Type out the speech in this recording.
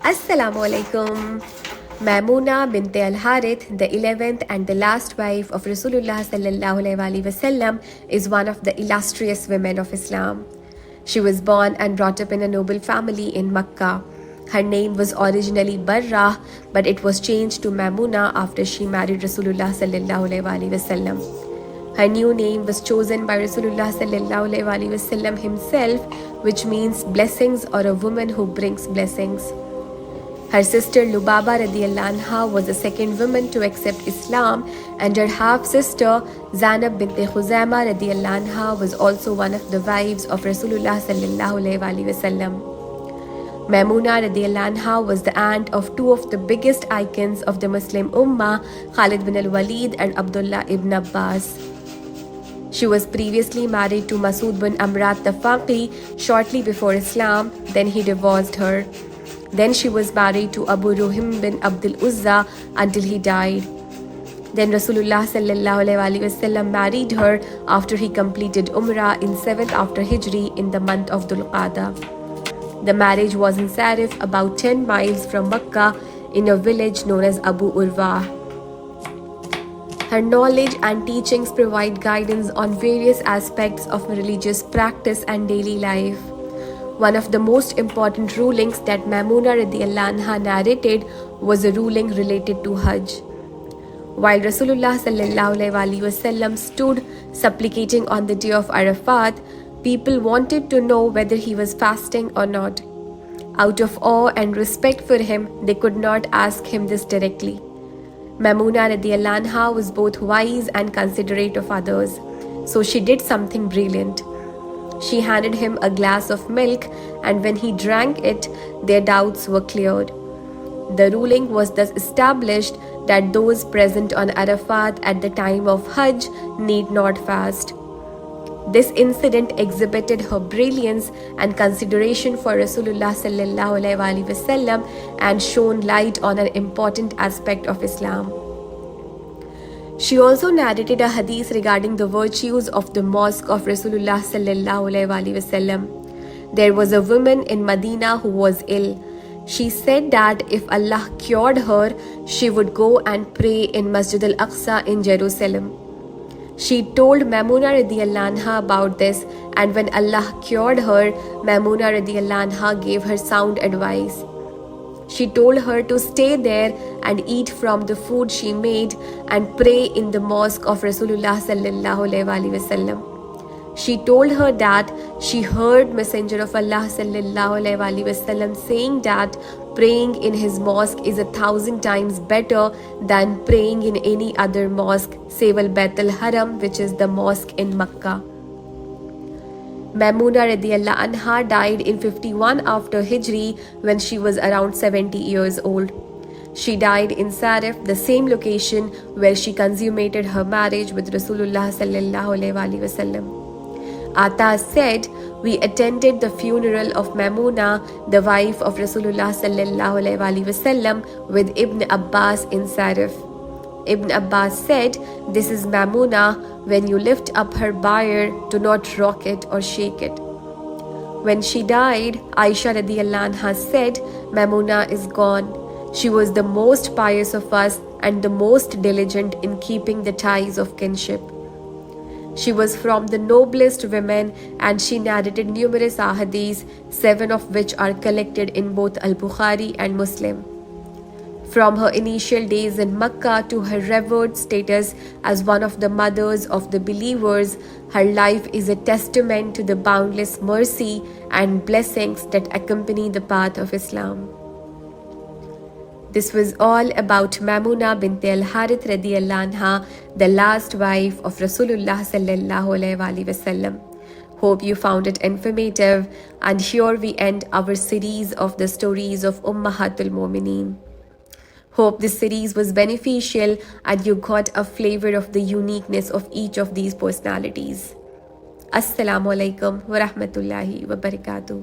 Assalamu alaikum. Maimuna bint al-Harith, the 11th and the last wife of Rasulullah sallallahu alaihi wasallam, is one of the illustrious women of Islam. She was born and brought up in a noble family in Makkah. Her name was originally Barra, but it was changed to Maimuna after she married Rasulullah sallallahu alaihi wasallam. Her new name was chosen by Rasulullah sallallahu alaihi wasallam himself, which means blessings or a woman who brings blessings. Her sister Lubaba radiallahu anha was the second woman to accept Islam, and her half-sister Zainab bint Khuzaima radiallahu anha was also one of the wives of Rasulullah sallallahu alaihi wasallam. Maimuna radiallahu anha was the aunt of two of the biggest icons of the Muslim Ummah, Khalid bin al-Walid and Abdullah ibn Abbas. She was previously married to Masood bin Amrat Tafaqi shortly before Islam, then he divorced her. Then she was married to Abu Ruhim bin Abdul Uzza until he died. Then Rasulullah sallallahu alaihi wasallam married her after he completed Umrah in 7th after Hijri in the month of Dhul Qa'dah. The marriage was in Sarif, about 10 miles from Makkah, in a village known as Abu Urwa. Her knowledge and teachings provide guidance on various aspects of religious practice and daily life. One of the most important rulings that Maimuna radiallahu anha narrated was a ruling related to Hajj. While Rasulullah sallallahu alaihi wasallam stood supplicating on the day of Arafat, people wanted to know whether he was fasting or not. Out of awe and respect for him, they could not ask him this directly. Maimuna radiallahu anha was both wise and considerate of others, so she did something brilliant. She handed him a glass of milk, and when he drank it, their doubts were cleared. The ruling was thus established that those present on Arafat at the time of Hajj need not fast. This incident exhibited her brilliance and consideration for Rasulullah sallallahu alaihi wasallam and shone light on an important aspect of Islam. She also narrated a hadith regarding the virtues of the mosque of Rasulullah sallallahu alaihi wasallam. There was a woman in Medina who was ill. She said that if Allah cured her, she would go and pray in Masjid al-Aqsa in Jerusalem. She told Maimuna radiallahu anha about this, and when Allah cured her, Maimuna radiallahu anha gave her sound advice. She told her to stay there and eat from the food she made and pray in the mosque of Rasulullah sallallahu alaihi wasallam. She told her that she heard Messenger of Allah sallallahu alaihi wasallam saying that praying in his mosque is 1,000 times better than praying in any other mosque save al-Bayt al-Haram, which is the mosque in Makkah. Maimuna radiallahu anha died in 51 after Hijri when she was around 70 years old. She died in Sarif, the same location where she consummated her marriage with Rasulullah sallallahu alaihi wasallam. Ata said, "We attended the funeral of Maimuna, the wife of Rasulullah sallallahu alaihi wasallam, with Ibn Abbas in Sarif." Ibn Abbas said, "This is Maimuna. When you lift up her bier, do not rock it or shake it." When she died, Aisha radiallahu anha said, "Maimuna is gone. She was the most pious of us and the most diligent in keeping the ties of kinship. She was from the noblest women, and she narrated numerous ahadith, 7 of which are collected in both Al-Bukhari and Muslim. From her initial days in Makkah to her revered status as one of the mothers of the believers, her life is a testament to the boundless mercy and blessings that accompany the path of Islam." This was all about Maimuna bint al-Harith radiallahu anha, the last wife of Rasulullah sallallahu alaihi wasallam. Hope you found it informative, and here we end our series of the stories of Ummahatul Mumineen. Hope this series was beneficial and you got a flavor of the uniqueness of each of these personalities. Assalamu alaikum wa rahmatullahi wa barakatuh.